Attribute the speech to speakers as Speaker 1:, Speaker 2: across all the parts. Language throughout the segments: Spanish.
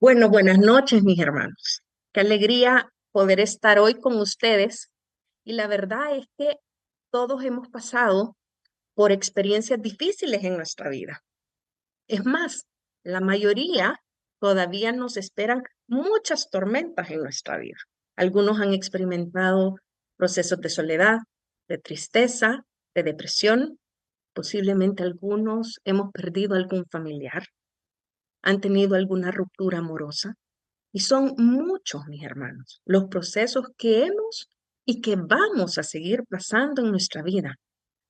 Speaker 1: Bueno, buenas noches, mis hermanos. Qué alegría poder estar hoy con ustedes. Y la verdad es que todos hemos pasado por experiencias difíciles en nuestra vida. Es más, la mayoría todavía nos esperan muchas tormentas en nuestra vida. Algunos han experimentado procesos de soledad, de tristeza, de depresión. Posiblemente algunos hemos perdido algún familiar, han tenido alguna ruptura amorosa. Y son muchos, mis hermanos, los procesos que hemos y que vamos a seguir pasando en nuestra vida,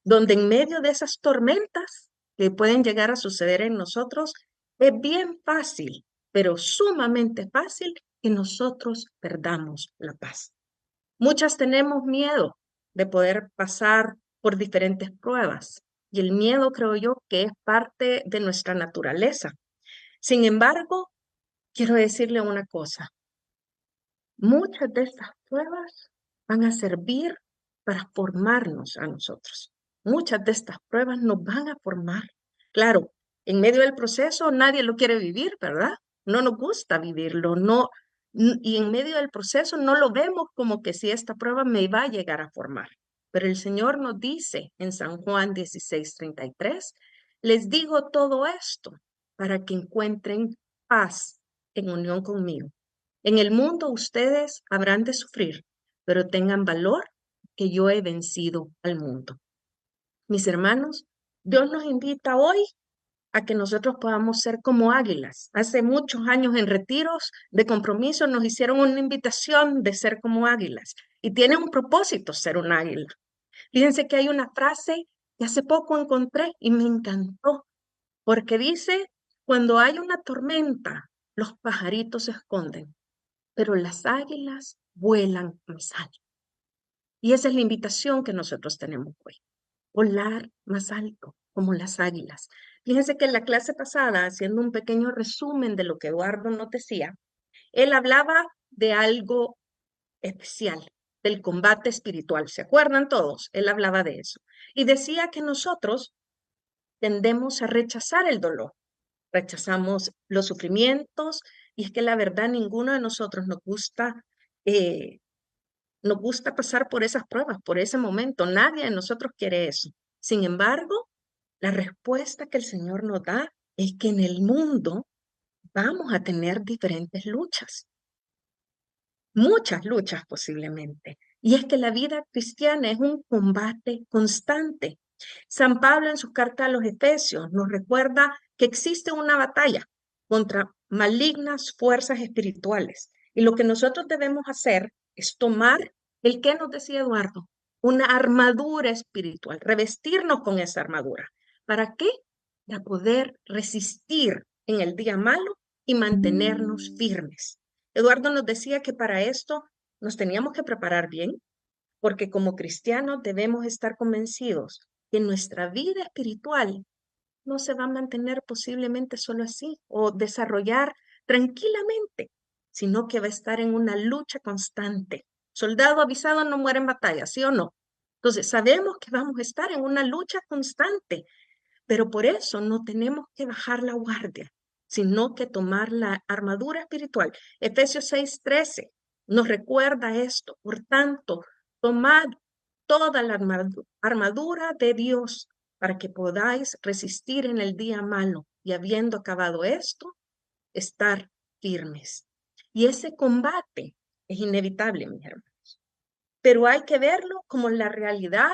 Speaker 1: donde en medio de esas tormentas que pueden llegar a suceder en nosotros, es bien fácil, pero sumamente fácil que nosotros perdamos la paz. Muchas tenemos miedo de poder pasar por diferentes pruebas y el miedo creo yo que es parte de nuestra naturaleza. Sin embargo, quiero decirle una cosa. Muchas de estas pruebas van a servir para formarnos a nosotros. Muchas de estas pruebas nos van a formar. Claro, en medio del proceso nadie lo quiere vivir, ¿verdad? No nos gusta vivirlo, no, y en medio del proceso no lo vemos como que si esta prueba me va a llegar a formar. Pero el Señor nos dice en San Juan 16:33, les digo todo esto para que encuentren paz en unión conmigo. En el mundo ustedes habrán de sufrir, pero tengan valor que yo he vencido al mundo. Mis hermanos, Dios nos invita hoy a que nosotros podamos ser como águilas. Hace muchos años en retiros de compromiso nos hicieron una invitación de ser como águilas y tiene un propósito ser un águila. Fíjense que hay una frase que hace poco encontré y me encantó porque dice, cuando hay una tormenta, los pajaritos se esconden, pero las águilas vuelan más alto. Y esa es la invitación que nosotros tenemos hoy, volar más alto, como las águilas. Fíjense que en la clase pasada, haciendo un pequeño resumen de lo que Eduardo nos decía, él hablaba de algo especial, del combate espiritual. ¿Se acuerdan todos? Él hablaba de eso. Y decía que nosotros tendemos a rechazar el dolor, rechazamos los sufrimientos, y es que la verdad ninguno de nosotros eh, nos gusta pasar por esas pruebas, por ese momento. Nadie de nosotros quiere eso. Sin embargo, la respuesta que el Señor nos da es que en el mundo vamos a tener diferentes luchas, muchas luchas posiblemente. Y es que la vida cristiana es un combate constante. San Pablo en su carta a los Efesios nos recuerda que existe una batalla contra malignas fuerzas espirituales. Y lo que nosotros debemos hacer es tomar el que nos decía Eduardo, una armadura espiritual, revestirnos con esa armadura. ¿Para qué? Para poder resistir en el día malo y mantenernos firmes. Eduardo nos decía que para esto nos teníamos que preparar bien, porque como cristianos debemos estar convencidos que nuestra vida espiritual no se va a mantener posiblemente solo así o desarrollar tranquilamente, sino que va a estar en una lucha constante. Soldado avisado no muere en batalla, ¿sí o no? Entonces, sabemos que vamos a estar en una lucha constante, pero por eso no tenemos que bajar la guardia, sino que tomar la armadura espiritual. Efesios 6:13 nos recuerda esto. Por tanto, tomad toda la armadura de Dios para que podáis resistir en el día malo y habiendo acabado esto, estar firmes. Y ese combate es inevitable, mis hermanos, pero hay que verlo como la realidad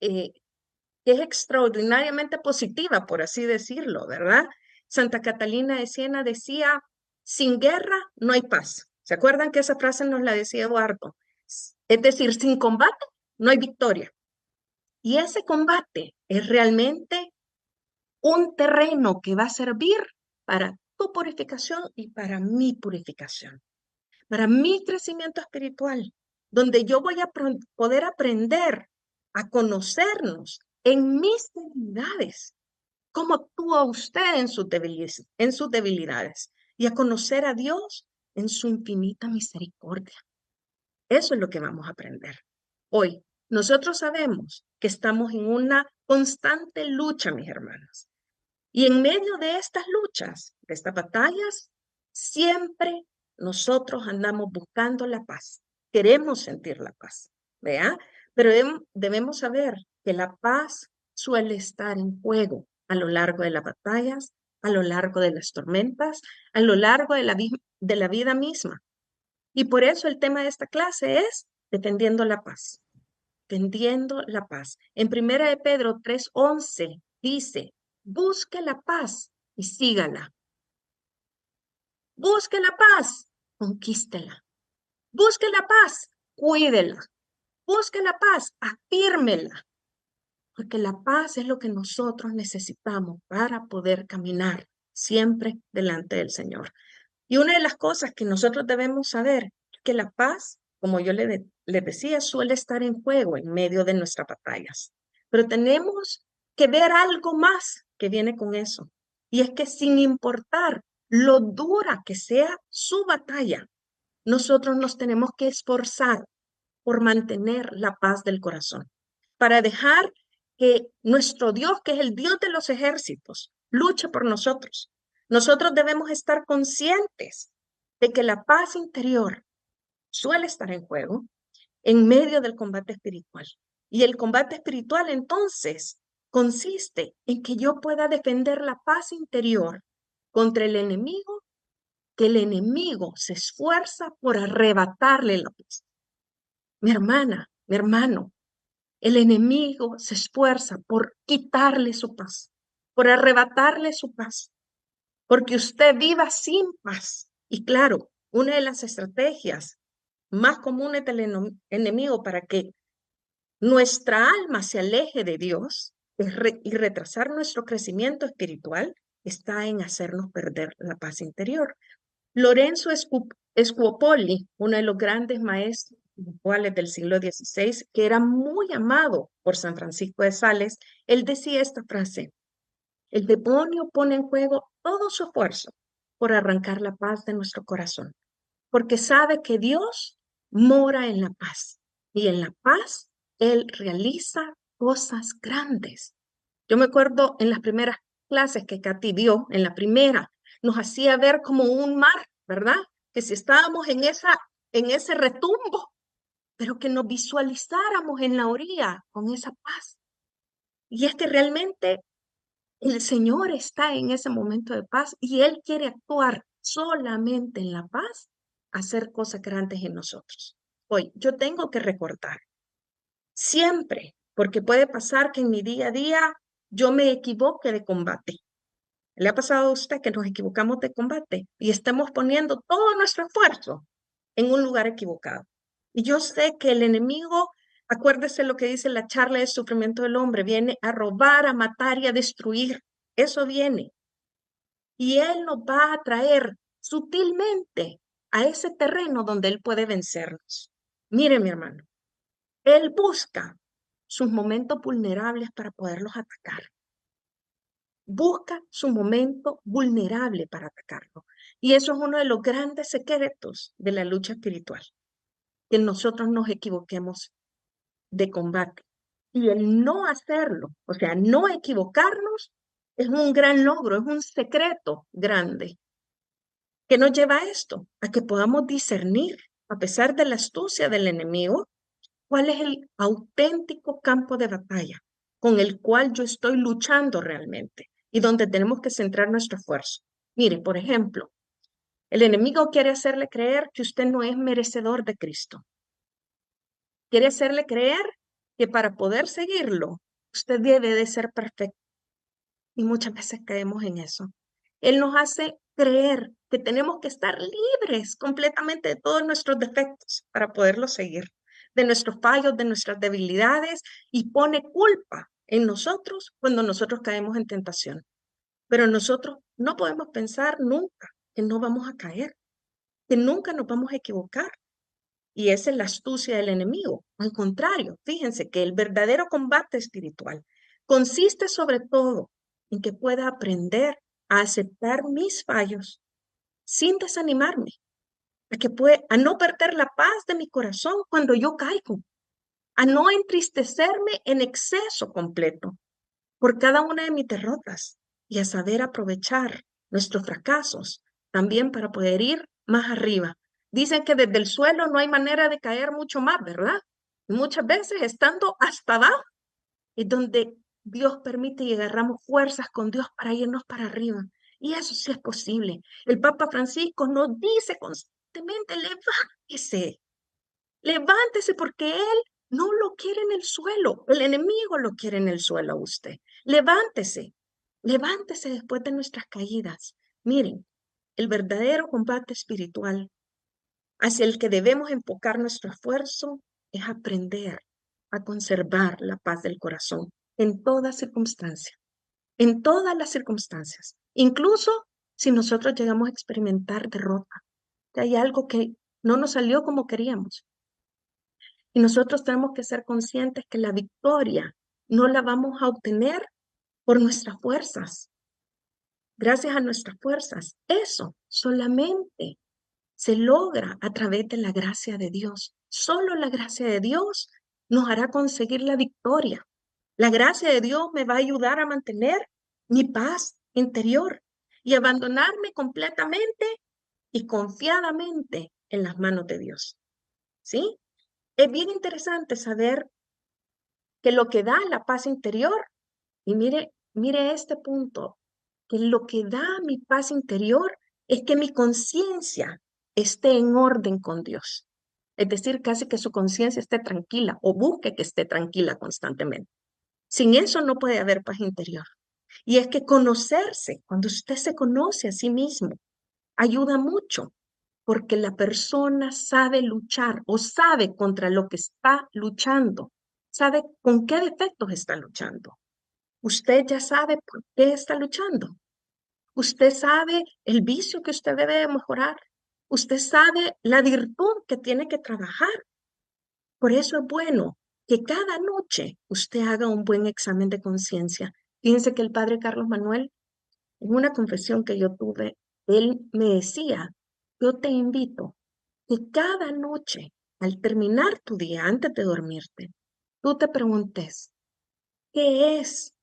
Speaker 1: eh, que es extraordinariamente positiva, por así decirlo, ¿verdad? Santa Catalina de Siena decía, sin guerra no hay paz. ¿Se acuerdan que esa frase nos la decía Eduardo? Es decir, sin combate no hay victoria. Y ese combate es realmente un terreno que va a servir para tu purificación y para mi purificación, para mi crecimiento espiritual, donde yo voy a poder aprender a conocernos en mis debilidades, cómo actúa usted en sus debilidades y a conocer a Dios en su infinita misericordia. Eso es lo que vamos a aprender hoy. Nosotros sabemos que estamos en una constante lucha, mis hermanos. Y en medio de estas luchas, de estas batallas, Siempre nosotros andamos buscando la paz, queremos sentir la paz, ¿vea? Pero debemos saber que la paz suele estar en juego a lo largo de las batallas, a lo largo de las tormentas, a lo largo de la vida misma. Y por eso el tema de esta clase es defendiendo la paz, defendiendo la paz. En Primera de Pedro 3:11 dice, busque la paz y sígala. Busque la paz, conquístela. Busque la paz, cuídela. Busque la paz, afírmela. Porque la paz es lo que nosotros necesitamos para poder caminar siempre delante del Señor. Y una de las cosas que nosotros debemos saber es que la paz, como yo les decía, suele estar en juego en medio de nuestras batallas. Pero tenemos que ver algo más que viene con eso. Y es que sin importar lo dura que sea su batalla, nosotros nos tenemos que esforzar por mantener la paz del corazón, para dejar que nuestro Dios, que es el Dios de los ejércitos, luche por nosotros. Nosotros debemos estar conscientes de que la paz interior suele estar en juego en medio del combate espiritual. Y el combate espiritual entonces consiste en que yo pueda defender la paz interior contra el enemigo, que el enemigo se esfuerza por arrebatarle la paz. Mi hermana, mi hermano, el enemigo se esfuerza por quitarle su paz, por arrebatarle su paz, porque usted viva sin paz. Y claro, una de las estrategias más comunes del enemigo para que nuestra alma se aleje de Dios y retrasar nuestro crecimiento espiritual está en hacernos perder la paz interior. Lorenzo Scuopoli, uno de los grandes maestros espirituales del siglo XVI, que era muy amado por San Francisco de Sales, él decía esta frase: el demonio pone en juego todo su esfuerzo por arrancar la paz de nuestro corazón, porque sabe que Dios mora en la paz y en la paz Él realiza cosas grandes. Yo me acuerdo en las primeras clases que Katy dio, en la primera, nos hacía ver como un mar, ¿verdad? Que si estábamos en ese retumbo, pero que nos visualizáramos en la orilla con esa paz. Y es que realmente el Señor está en ese momento de paz y Él quiere actuar solamente en la paz, hacer cosas grandes en nosotros. Hoy, yo tengo que recordar siempre, porque puede pasar que en mi día a día yo me equivoque de combate. ¿Le ha pasado a usted que nos equivocamos de combate y estemos poniendo todo nuestro esfuerzo en un lugar equivocado? Y yo sé que el enemigo, acuérdese lo que dice la charla de sufrimiento del hombre, viene a robar, a matar y a destruir. Eso viene. Y él nos va a traer sutilmente a ese terreno donde él puede vencernos. Mire, mi hermano, él busca sus momentos vulnerables para poderlos atacar. Busca su momento vulnerable para atacarlo. Y eso es uno de los grandes secretos de la lucha espiritual, que nosotros nos equivoquemos de combate. Y el no hacerlo, o sea, no equivocarnos, es un gran logro, es un secreto grande. ¿Qué nos lleva a esto? A que podamos discernir, a pesar de la astucia del enemigo, cuál es el auténtico campo de batalla con el cual yo estoy luchando realmente y donde tenemos que centrar nuestro esfuerzo. Mire, por ejemplo, el enemigo quiere hacerle creer que usted no es merecedor de Cristo. Quiere hacerle creer que para poder seguirlo, usted debe de ser perfecto. Y muchas veces caemos en eso. Él nos hace creer que tenemos que estar libres completamente de todos nuestros defectos para poderlo seguir, de nuestros fallos, de nuestras debilidades, y pone culpa en nosotros cuando nosotros caemos en tentación. Pero nosotros no podemos pensar nunca que no vamos a caer, que nunca nos vamos a equivocar. Y esa es la astucia del enemigo. Al contrario, fíjense que el verdadero combate espiritual consiste sobre todo en que pueda aprender a aceptar mis fallos sin desanimarme, a no perder la paz de mi corazón cuando yo caigo, a no entristecerme en exceso completo por cada una de mis derrotas y a saber aprovechar nuestros fracasos también para poder ir más arriba. Dicen que desde el suelo no hay manera de caer mucho más, ¿verdad? Muchas veces estando hasta abajo es donde Dios permite y agarramos fuerzas con Dios para irnos para arriba. Y eso sí es posible. El Papa Francisco nos dice constantemente, levántese, levántese porque Él no lo quiere en el suelo, el enemigo lo quiere en el suelo a usted. Levántese, levántese después de nuestras caídas. Miren, el verdadero combate espiritual hacia el que debemos enfocar nuestro esfuerzo es aprender a conservar la paz del corazón en toda circunstancia, en todas las circunstancias, incluso si nosotros llegamos a experimentar derrota, que hay algo que no nos salió como queríamos. Y nosotros tenemos que ser conscientes que la victoria no la vamos a obtener por nuestras fuerzas, gracias a nuestras fuerzas. Eso solamente se logra a través de la gracia de Dios. Solo la gracia de Dios nos hará conseguir la victoria. La gracia de Dios me va a ayudar a mantener mi paz interior y abandonarme completamente y confiadamente en las manos de Dios. ¿Sí? Es bien interesante saber que lo que da la paz interior, y mire este punto, que lo que da mi paz interior es que mi conciencia esté en orden con Dios. Es decir, casi que su conciencia esté tranquila o busque que esté tranquila constantemente. Sin eso no puede haber paz interior. Y es que conocerse, cuando usted se conoce a sí mismo, ayuda mucho, porque la persona sabe luchar o sabe contra lo que está luchando, sabe con qué defectos está luchando. Usted ya sabe por qué está luchando. Usted sabe el vicio que usted debe de mejorar. Usted sabe la virtud que tiene que trabajar. Por eso es bueno que cada noche usted haga un buen examen de conciencia. Fíjense que el padre Carlos Manuel, en una confesión que yo tuve, él me decía, yo te invito que cada noche, al terminar tu día, antes de dormirte, tú te preguntes, ¿qué es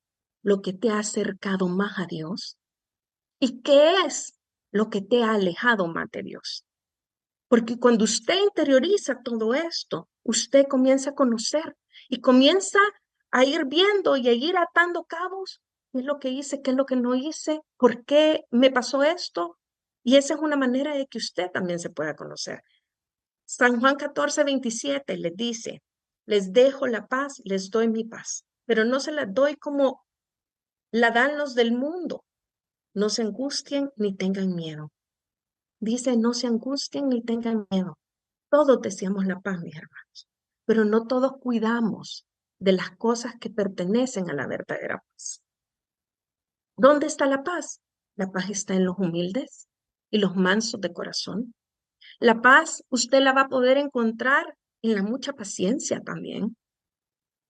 Speaker 1: lo que te ha acercado más a Dios? ¿Y qué es lo que te ha alejado más de Dios? Porque cuando usted interioriza todo esto, usted comienza a conocer y comienza a ir viendo y a ir atando cabos. ¿Qué es lo que hice? ¿Qué es lo que no hice? ¿Por qué me pasó esto? Y esa es una manera de que usted también se pueda conocer. San Juan 14:27 les dice, les dejo la paz, les doy mi paz, pero no se la doy como la dan los del mundo. No se angustien ni tengan miedo. Dice, no se angustien ni tengan miedo. Todos deseamos la paz, mis hermanos, pero no todos cuidamos de las cosas que pertenecen a la verdadera paz. ¿Dónde está la paz? La paz está en los humildes y los mansos de corazón. La paz usted la va a poder encontrar en la mucha paciencia también.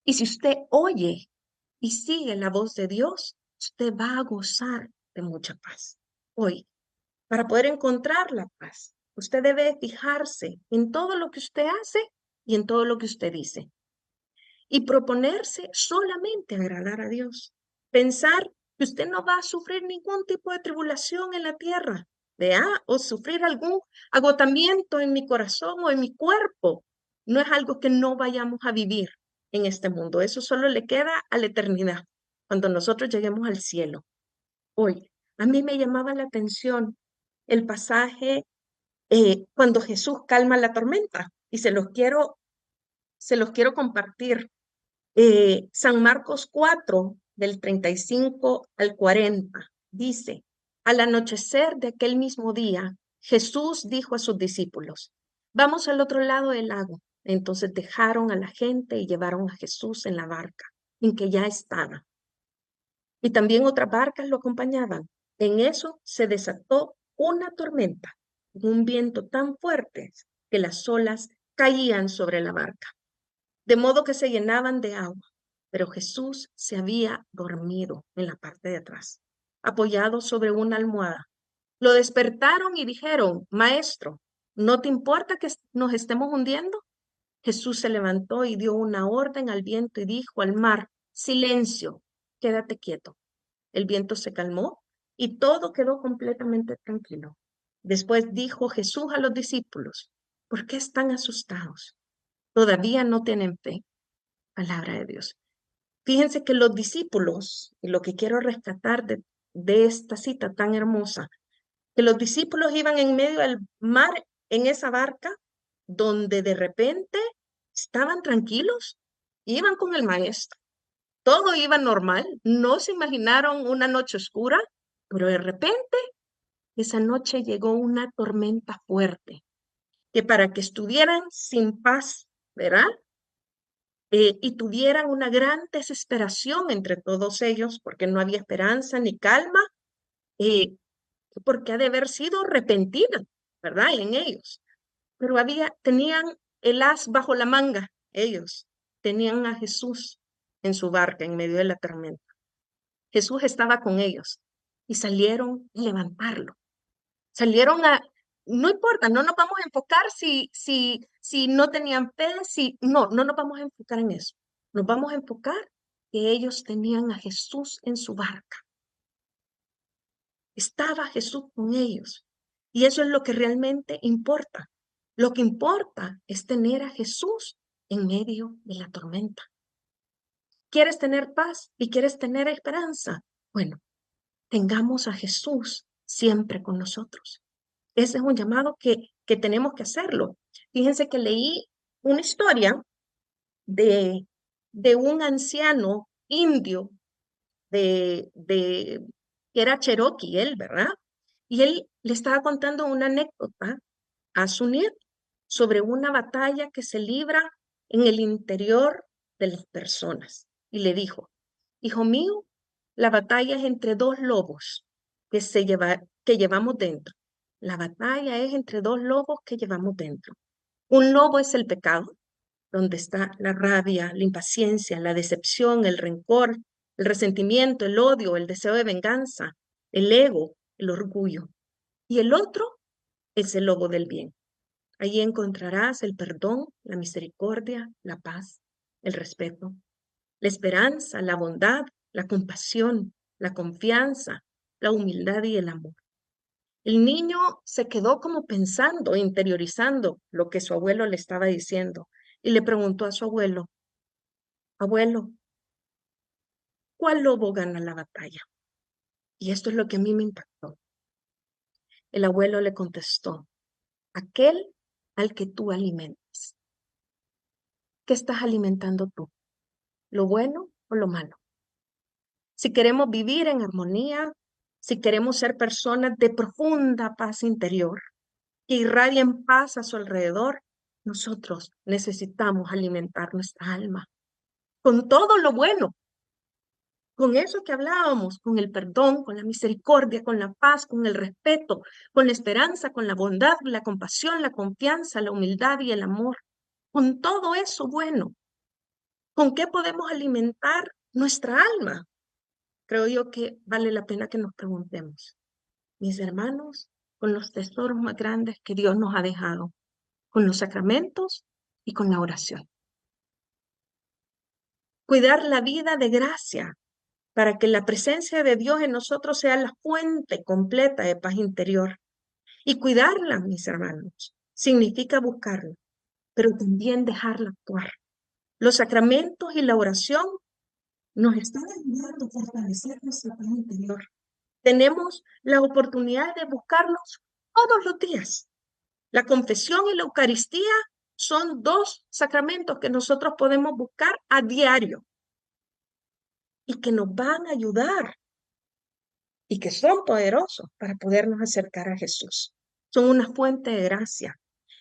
Speaker 1: Y si usted oye y sigue la voz de Dios, usted va a gozar de mucha paz. Hoy, para poder encontrar la paz, usted debe fijarse en todo lo que usted hace y en todo lo que usted dice. Y proponerse solamente agradar a Dios. Pensar que usted no va a sufrir ningún tipo de tribulación en la tierra, o sufrir algún agotamiento en mi corazón o en mi cuerpo. No es algo que no vayamos a vivir en este mundo. Eso solo le queda a la eternidad, cuando nosotros lleguemos al cielo. Hoy, a mí me llamaba la atención el pasaje cuando Jesús calma la tormenta y se los quiero compartir. San Marcos 4, del 35 al 40, dice, al anochecer de aquel mismo día, Jesús dijo a sus discípulos, vamos al otro lado del lago. Entonces dejaron a la gente y llevaron a Jesús en la barca en que ya estaba. Y también otras barcas lo acompañaban. En eso se desató una tormenta, un viento tan fuerte que las olas caían sobre la barca, de modo que se llenaban de agua. Pero Jesús se había dormido en la parte de atrás, apoyado sobre una almohada. Lo despertaron y dijeron, Maestro, ¿no te importa que nos estemos hundiendo? Jesús se levantó y dio una orden al viento y dijo al mar, silencio, quédate quieto. El viento se calmó y todo quedó completamente tranquilo. Después dijo Jesús a los discípulos, ¿por qué están asustados? Todavía no tienen fe. Palabra de Dios. Fíjense que los discípulos, y lo que quiero rescatar de esta cita tan hermosa, que los discípulos iban en medio del mar en esa barca, donde de repente estaban tranquilos, iban con el maestro, todo iba normal, no se imaginaron una noche oscura, pero de repente esa noche llegó una tormenta fuerte, que para que estuvieran sin paz, ¿verdad? Y tuvieran una gran desesperación entre todos ellos, porque no había esperanza ni calma, eh, porque ha de haber sido repentina, ¿verdad? En ellos. Pero tenían el as bajo la manga, ellos. Tenían a Jesús en su barca en medio de la tormenta. Jesús estaba con ellos y salieron a levantarlo. Salieron no importa, no nos vamos a enfocar si no tenían fe, no nos vamos a enfocar en eso. Nos vamos a enfocar que ellos tenían a Jesús en su barca. Estaba Jesús con ellos. Y eso es lo que realmente importa. Lo que importa es tener a Jesús en medio de la tormenta. ¿Quieres tener paz y quieres tener esperanza? Bueno, tengamos a Jesús siempre con nosotros. Ese es un llamado que tenemos que hacerlo. Fíjense que leí una historia de, de un anciano indio que era Cherokee, él, ¿verdad? Y él le estaba contando una anécdota a su nieto sobre una batalla que se libra en el interior de las personas. Y le dijo, hijo mío, la batalla es entre dos lobos que llevamos dentro. La batalla es entre dos lobos que llevamos dentro. Un lobo es el pecado, donde está la rabia, la impaciencia, la decepción, el rencor, el resentimiento, el odio, el deseo de venganza, el ego, el orgullo. Y el otro es el lobo del bien. Allí encontrarás el perdón, la misericordia, la paz, el respeto, la esperanza, la bondad, la compasión, la confianza, la humildad y el amor. El niño se quedó como pensando, interiorizando lo que su abuelo le estaba diciendo y le preguntó a su abuelo, abuelo, ¿cuál lobo gana la batalla? Y esto es lo que a mí me impactó. El abuelo le contestó, aquel al que tú alimentas. ¿Qué estás alimentando tú? ¿Lo bueno o lo malo? Si queremos vivir en armonía, si queremos ser personas de profunda paz interior, que irradien paz a su alrededor, nosotros necesitamos alimentar nuestra alma con todo lo bueno, con eso que hablábamos, con el perdón, con la misericordia, con la paz, con el respeto, con la esperanza, con la bondad, la compasión, la confianza, la humildad y el amor. Con todo eso bueno, ¿con qué podemos alimentar nuestra alma? Creo yo que vale la pena que nos preguntemos, mis hermanos, con los tesoros más grandes que Dios nos ha dejado, con los sacramentos y con la oración. Cuidar la vida de gracia para que la presencia de Dios en nosotros sea la fuente completa de paz interior. Y cuidarla, mis hermanos, significa buscarla, pero también dejarla actuar. Los sacramentos y la oración nos están ayudando a fortalecer nuestra paz interior. Tenemos la oportunidad de buscarlos todos los días. La confesión y la Eucaristía son dos sacramentos que nosotros podemos buscar a diario y que nos van a ayudar y que son poderosos para podernos acercar a Jesús. Son una fuente de gracia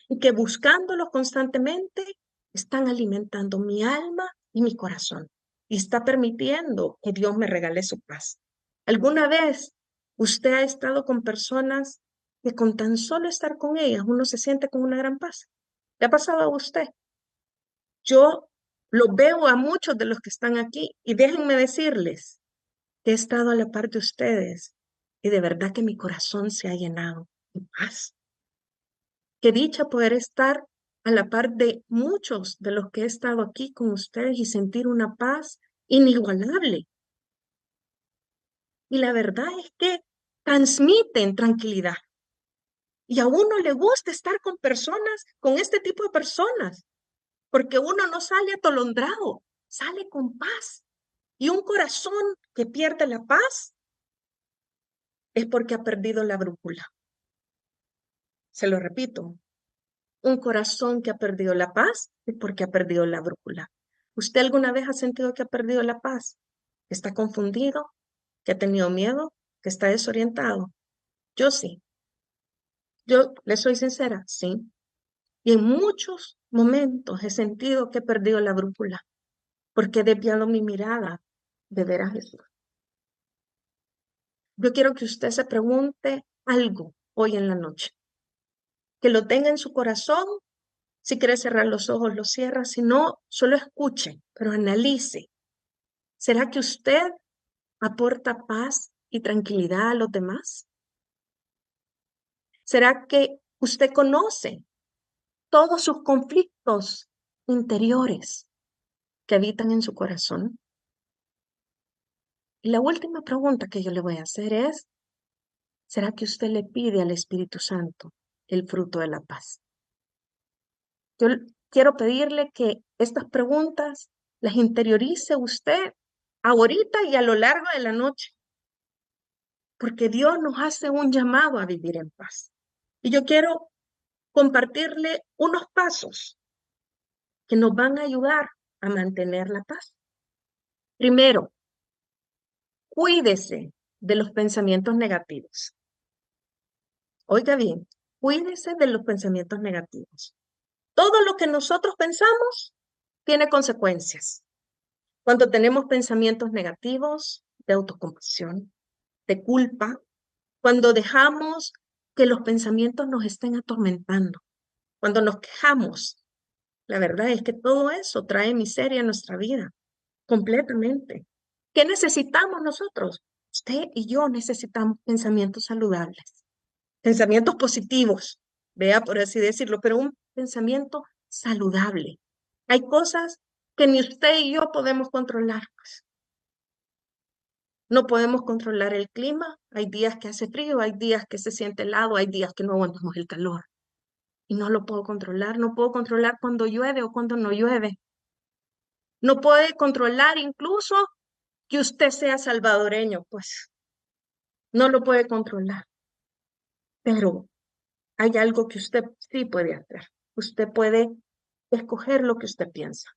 Speaker 1: y que buscándolos constantemente están alimentando mi alma y mi corazón y está permitiendo que Dios me regale su paz. ¿Alguna vez usted ha estado con personas que con tan solo estar con ellas uno se siente con una gran paz? ¿Le ha pasado a usted? Yo lo veo a muchos de los que están aquí y déjenme decirles que he estado a la par de ustedes y de verdad que mi corazón se ha llenado de paz. Qué dicha poder estar a la par de muchos de los que he estado aquí con ustedes y sentir una paz inigualable. Y la verdad es que transmiten tranquilidad. Y a uno le gusta estar con personas, con este tipo de personas, porque uno no sale atolondrado, sale con paz. Y un corazón que pierde la paz es porque ha perdido la brújula. Se lo repito, un corazón que ha perdido la paz es porque ha perdido la brújula. ¿Usted alguna vez ha sentido que ha perdido la paz? ¿Que está confundido? ¿Que ha tenido miedo? ¿Que está desorientado? Yo sí. Yo le soy sincera, sí. Y en muchos momentos he sentido que he perdido la brújula porque he desviado mi mirada de ver a Jesús. Yo quiero que usted se pregunte algo hoy en la noche, que lo tenga en su corazón. Si quiere cerrar los ojos, los cierra. Si no, solo escuche, pero analice. ¿Será que usted aporta paz y tranquilidad a los demás? ¿Será que usted conoce todos sus conflictos interiores que habitan en su corazón? Y la última pregunta que yo le voy a hacer es, ¿será que usted le pide al Espíritu Santo el fruto de la paz? Yo quiero pedirle que estas preguntas las interiorice usted ahorita y a lo largo de la noche, porque Dios nos hace un llamado a vivir en paz. Y yo quiero compartirle unos pasos que nos van a ayudar a mantener la paz. Primero, cuídese de los pensamientos negativos. Oiga bien, cuídese de los pensamientos negativos. Todo lo que nosotros pensamos tiene consecuencias. Cuando tenemos pensamientos negativos de autocompasión, de culpa, cuando dejamos que los pensamientos nos estén atormentando, cuando nos quejamos, la verdad es que todo eso trae miseria a nuestra vida, completamente. ¿Qué necesitamos nosotros? Usted y yo necesitamos pensamientos saludables, pensamientos positivos, vea por así decirlo, pero un pensamiento saludable. Hay cosas que ni usted y yo podemos controlar, pues. No podemos controlar el clima, hay días que hace frío, hay días que se siente helado, hay días que no aguantamos el calor. Y no lo puedo controlar, no puedo controlar cuando llueve o cuando no llueve. No puede controlar incluso que usted sea salvadoreño, pues no lo puede controlar. Pero hay algo que usted sí puede hacer. Usted puede escoger lo que usted piensa.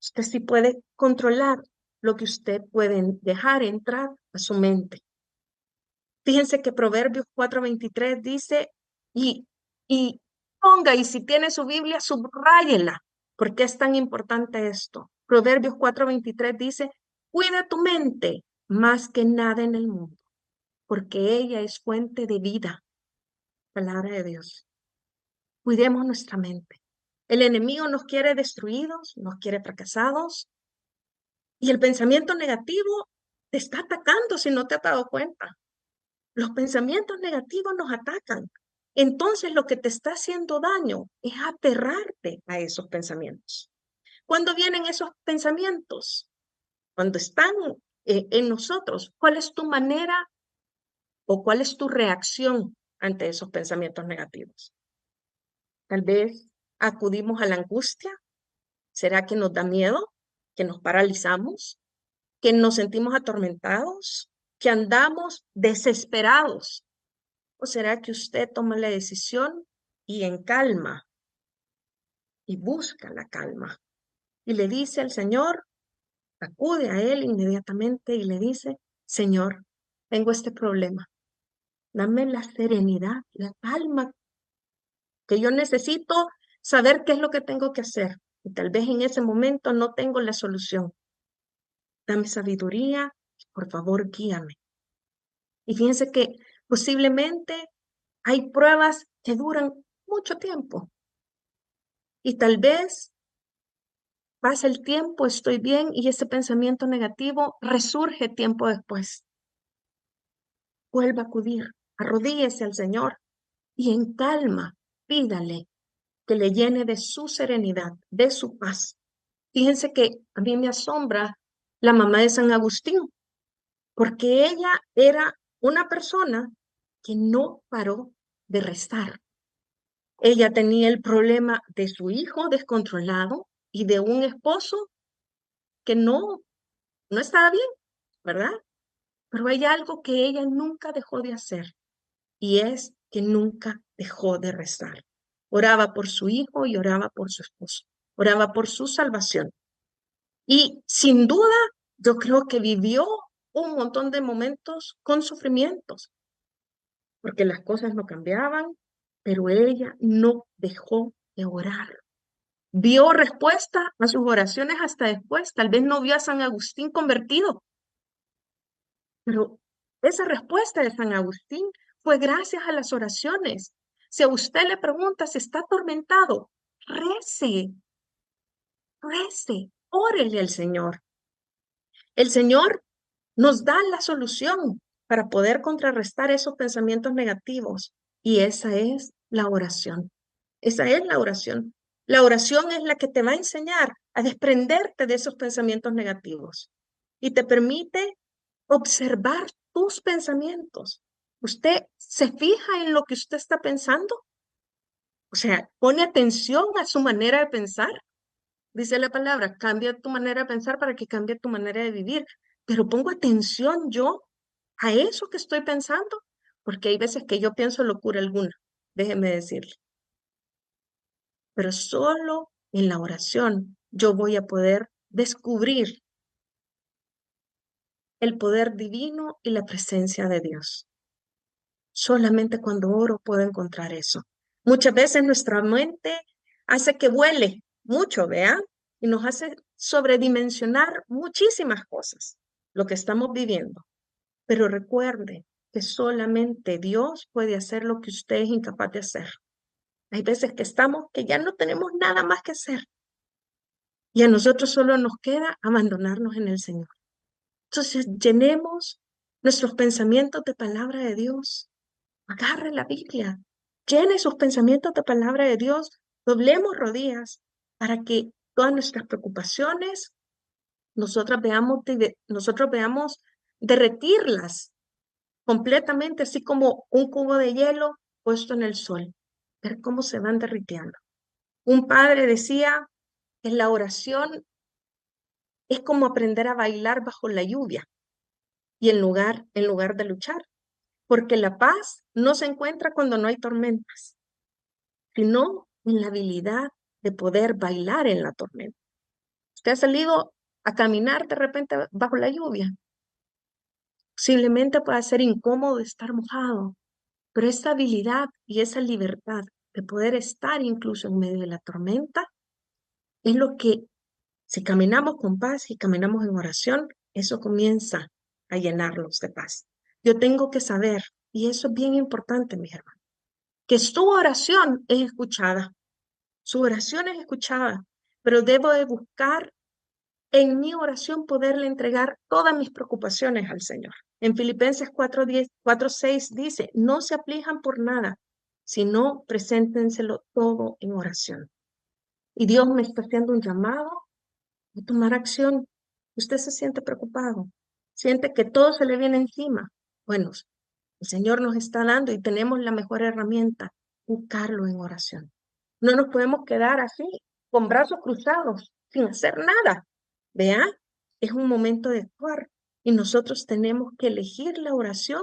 Speaker 1: Usted sí puede controlar lo que usted puede dejar entrar a su mente. Fíjense que Proverbios 4:23 dice, y, y ponga, y si tiene su Biblia, subráyela. ¿Por qué es tan importante esto? Proverbios 4:23 dice, cuida tu mente más que nada en el mundo, porque ella es fuente de vida. Palabra de Dios. Cuidemos nuestra mente. El enemigo nos quiere destruidos, nos quiere fracasados, y el pensamiento negativo te está atacando si no te has dado cuenta. Los pensamientos negativos nos atacan. Entonces lo que te está haciendo daño es aferrarte a esos pensamientos. ¿Cuándo vienen esos pensamientos? Cuando están en nosotros. ¿Cuál es tu manera o cuál es tu reacción ante esos pensamientos negativos? Tal vez acudimos a la angustia. ¿Será que nos da miedo? ¿Que nos paralizamos? ¿Que nos sentimos atormentados? ¿Que andamos desesperados? ¿O será que usted toma la decisión y en calma y busca la calma y le dice al Señor, acude a Él inmediatamente y le dice, Señor, tengo este problema, dame la serenidad, la calma que yo necesito saber qué es lo que tengo que hacer? Y tal vez en ese momento no tengo la solución. Dame sabiduría, por favor, guíame. Y fíjense que posiblemente hay pruebas que duran mucho tiempo. Y tal vez pasa el tiempo, estoy bien y ese pensamiento negativo resurge tiempo después. Vuelva a acudir, arrodíllese al Señor y en calma pídale que le llene de su serenidad, de su paz. Fíjense que a mí me asombra la mamá de San Agustín, porque ella era una persona que no paró de restar. Ella tenía el problema de su hijo descontrolado y de un esposo que no estaba bien, ¿verdad? Pero hay algo que ella nunca dejó de hacer y es que nunca dejó de rezar. Oraba por su hijo y oraba por su esposo. Oraba por su salvación. Y sin duda, yo creo que vivió un montón de momentos con sufrimientos, porque las cosas no cambiaban, pero ella no dejó de orar. Vio respuesta a sus oraciones hasta después. Tal vez no vio a San Agustín convertido, pero esa respuesta de San Agustín fue gracias a las oraciones. Si a usted le pregunta si está atormentado, rece, rece, órele al Señor. El Señor nos da la solución para poder contrarrestar esos pensamientos negativos y esa es la oración. Esa es la oración. La oración es la que te va a enseñar a desprenderte de esos pensamientos negativos y te permite observar tus pensamientos. ¿Usted se fija en lo que usted está pensando? O sea, pone atención a su manera de pensar. Dice la palabra, cambia tu manera de pensar para que cambie tu manera de vivir. Pero pongo atención yo a eso que estoy pensando, porque hay veces que yo pienso locura alguna, déjeme decirle. Pero solo en la oración yo voy a poder descubrir el poder divino y la presencia de Dios. Solamente cuando oro puedo encontrar eso. Muchas veces nuestra mente hace que vuele mucho, ¿vea? Y nos hace sobredimensionar muchísimas cosas, lo que estamos viviendo. Pero recuerde que solamente Dios puede hacer lo que usted es incapaz de hacer. Hay veces que estamos que ya no tenemos nada más que hacer y a nosotros solo nos queda abandonarnos en el Señor. Entonces, llenemos nuestros pensamientos de palabra de Dios. Agarre la Biblia, llene sus pensamientos de palabra de Dios, doblemos rodillas para que todas nuestras preocupaciones nosotros veamos derretirlas completamente, así como un cubo de hielo puesto en el sol, ver cómo se van derritiendo. Un padre decía que la oración es como aprender a bailar bajo la lluvia y en lugar de luchar, porque la paz no se encuentra cuando no hay tormentas, sino en la habilidad de poder bailar en la tormenta. Usted ha salido a caminar de repente bajo la lluvia. Posiblemente pueda ser incómodo estar mojado, pero esa habilidad y esa libertad de poder estar incluso en medio de la tormenta es lo que, si caminamos con paz y caminamos en oración, eso comienza a llenarnos de paz. Yo tengo que saber, y eso es bien importante, mis hermanos, que su oración es escuchada. Su oración es escuchada, pero debo de buscar en mi oración poderle entregar todas mis preocupaciones al Señor. En Filipenses 4:10, 4:6 dice, no se aflijan por nada, sino preséntenselo todo en oración. Y Dios me está haciendo un llamado a tomar acción. Usted se siente preocupado, siente que todo se le viene encima. Bueno, el Señor nos está dando y tenemos la mejor herramienta, buscarlo en oración. No nos podemos quedar así, con brazos cruzados, sin hacer nada. Vea, es un momento de actuar y nosotros tenemos que elegir la oración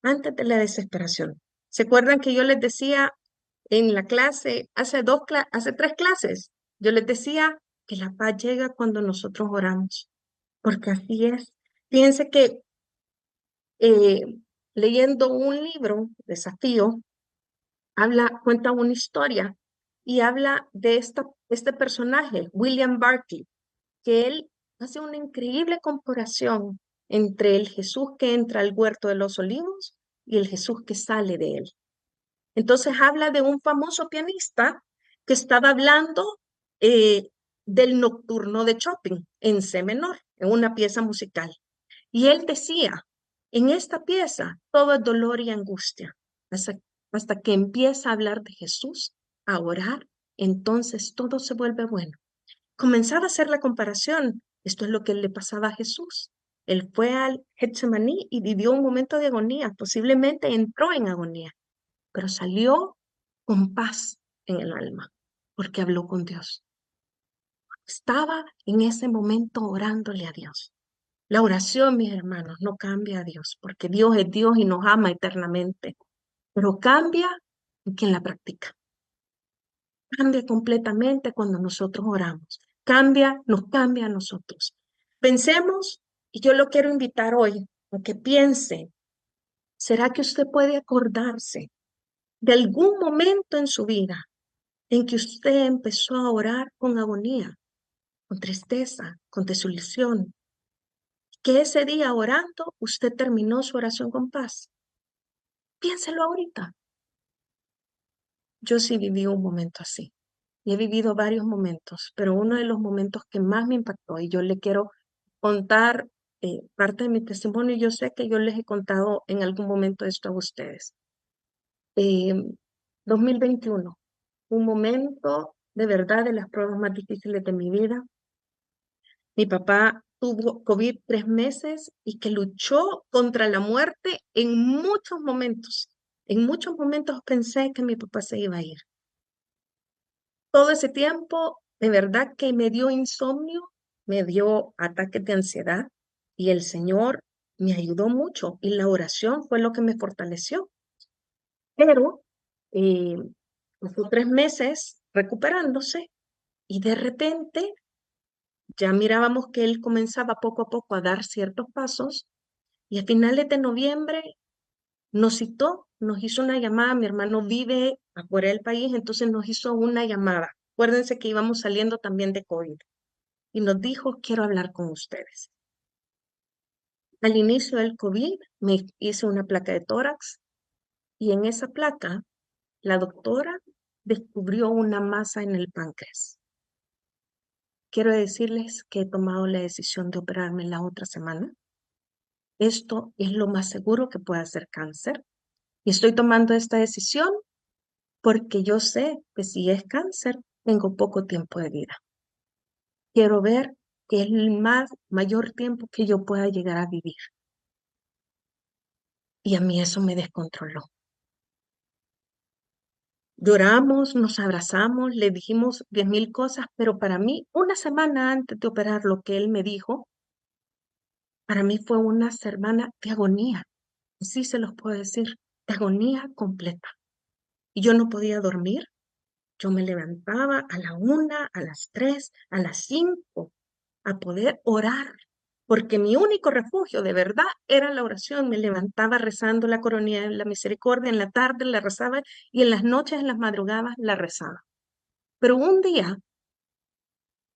Speaker 1: antes de la desesperación. ¿Se acuerdan que yo les decía en la clase, hace 3 clases, yo les decía que la paz llega cuando nosotros oramos, porque así es. Fíjense que eh, leyendo un libro, Desafío, cuenta una historia y habla de este personaje, William Barclay, que él hace una increíble comparación entre el Jesús que entra al huerto de los olivos y el Jesús que sale de él. Entonces habla de un famoso pianista que estaba hablando eh, del nocturno de Chopin en C menor, en una pieza musical. Y él decía, en esta pieza todo es dolor y angustia, hasta que empieza a hablar de Jesús, a orar, entonces todo se vuelve bueno. Comenzaba a hacer la comparación. Esto es lo que le pasaba a Jesús. Él fue al Getsemaní y vivió un momento de agonía, posiblemente entró en agonía. pero salió con paz en el alma, porque habló con Dios. Estaba en ese momento orándole a Dios. La oración, mis hermanos, no cambia a Dios, porque Dios es Dios y nos ama eternamente, pero cambia en quien la practica. Cambia completamente cuando nosotros oramos. Cambia, nos cambia a nosotros. Pensemos, y yo lo quiero invitar hoy, a que piense, ¿será que usted puede acordarse de algún momento en su vida en que usted empezó a orar con agonía, con tristeza, con desilusión? Que ese día orando usted terminó su oración con paz. Piénselo ahorita. Yo sí viví un momento así. Y he vivido varios momentos, pero uno de los momentos que más me impactó, y yo le quiero contar parte de mi testimonio, y yo sé que yo les he contado en algún momento esto a ustedes. Eh, 2021, un momento de verdad de las pruebas más difíciles de mi vida. Mi papá tuvo COVID 3 meses y que luchó contra la muerte en muchos momentos. En muchos momentos pensé que mi papá se iba a ir. Todo ese tiempo, de verdad que me dio insomnio, me dio ataques de ansiedad y el Señor me ayudó mucho y la oración fue lo que me fortaleció. Pero eh, pasó 3 meses recuperándose y de repente ya mirábamos que él comenzaba poco a poco a dar ciertos pasos y a finales de noviembre nos citó, nos hizo una llamada. Mi hermano vive afuera del país, entonces nos hizo una llamada. Acuérdense que íbamos saliendo también de COVID y nos dijo, quiero hablar con ustedes. Al inicio del COVID me hice una placa de tórax y en esa placa la doctora descubrió una masa en el páncreas. Quiero decirles que he tomado la decisión de operarme la otra semana. Esto es lo más seguro que puede hacer cáncer. Y estoy tomando esta decisión porque yo sé que si es cáncer, tengo poco tiempo de vida. Quiero ver que es el mayor tiempo que yo pueda llegar a vivir. Y a mí eso me descontroló. Lloramos, nos abrazamos, le dijimos 10.000 cosas, pero para mí, una semana antes de operar, lo que él me dijo, para mí fue una semana de agonía. Sí se los puedo decir, de agonía completa. Y yo no podía dormir. Yo me levantaba a la 1, a las 3, a las 5, a poder orar, porque mi único refugio de verdad era la oración. Me levantaba rezando la coronilla de la misericordia, en la tarde la rezaba y en las noches, en las madrugadas la rezaba. Pero un día,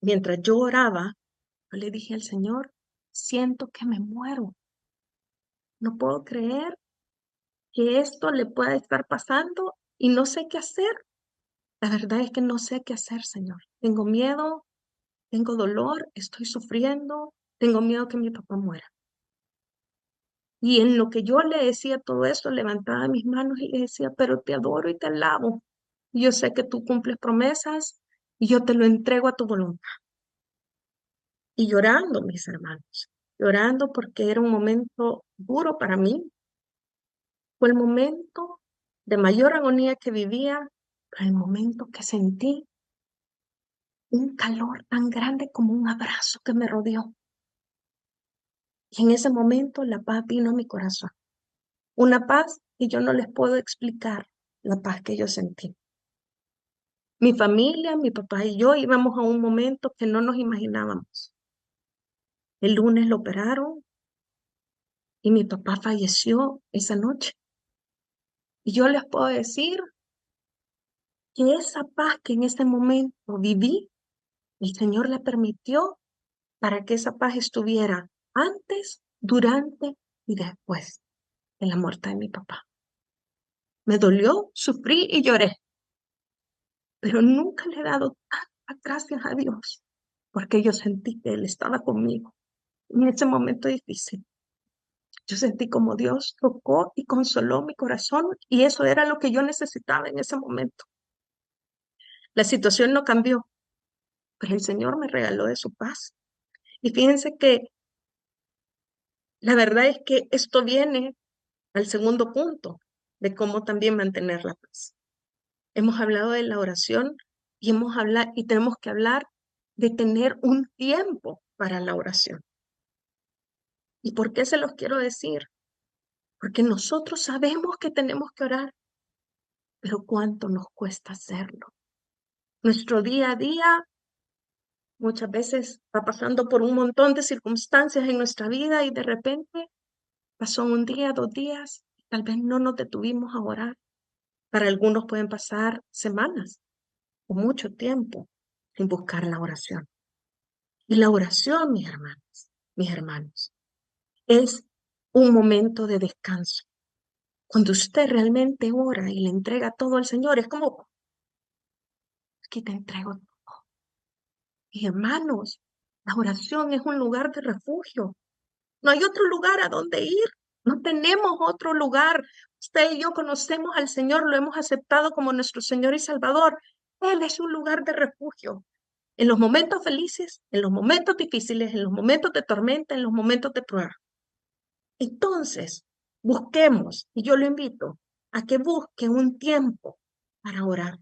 Speaker 1: mientras yo oraba, yo le dije al Señor, siento que me muero. No puedo creer que esto le pueda estar pasando y no sé qué hacer. La verdad es que no sé qué hacer, Señor. Tengo miedo, tengo dolor, estoy sufriendo, tengo miedo que mi papá muera. Y en lo que yo le decía todo esto, levantaba mis manos y le decía, pero te adoro y te alabo. Yo sé que tú cumples promesas y yo te lo entrego a tu voluntad. Y llorando, mis hermanos, llorando porque era un momento duro para mí. Fue el momento de mayor agonía que vivía, pero el momento que sentí un calor tan grande como un abrazo que me rodeó. Y en ese momento la paz vino a mi corazón. Una paz que yo no les puedo explicar, la paz que yo sentí. Mi familia, mi papá y yo íbamos a un momento que no nos imaginábamos. El lunes lo operaron y mi papá falleció esa noche. Y yo les puedo decir que esa paz que en ese momento viví, el Señor la permitió para que esa paz estuviera antes, durante y después de la muerte de mi papá. Me dolió, sufrí y lloré, pero nunca le he dado tantas gracias a Dios, porque yo sentí que Él estaba conmigo en ese momento difícil. Yo sentí como Dios tocó y consoló mi corazón y eso era lo que yo necesitaba en ese momento. La situación no cambió, pero el Señor me regaló de su paz. Y fíjense que la verdad es que esto viene al segundo punto. de cómo también mantener la paz. Hemos hablado de la oración y y tenemos que hablar de tener un tiempo para la oración. ¿Y por qué se los quiero decir? Porque nosotros sabemos que tenemos que orar, pero ¿cuánto nos cuesta hacerlo? Nuestro día a día muchas veces va pasando por un montón de circunstancias en nuestra vida y de repente pasó un día, 2 días, tal vez no nos detuvimos a orar. Para algunos pueden pasar semanas o mucho tiempo sin buscar la oración. Y la oración, mis hermanos, es un momento de descanso. Cuando usted realmente ora y le entrega todo al Señor, es como, aquí te entrego todo. Mis hermanos, la oración es un lugar de refugio. No hay otro lugar a donde ir. No tenemos otro lugar. Usted y yo conocemos al Señor, lo hemos aceptado como nuestro Señor y Salvador. Él es un lugar de refugio. En los momentos felices, en los momentos difíciles, en los momentos de tormenta, en los momentos de prueba. Entonces, busquemos, y yo lo invito a que busque un tiempo para orar,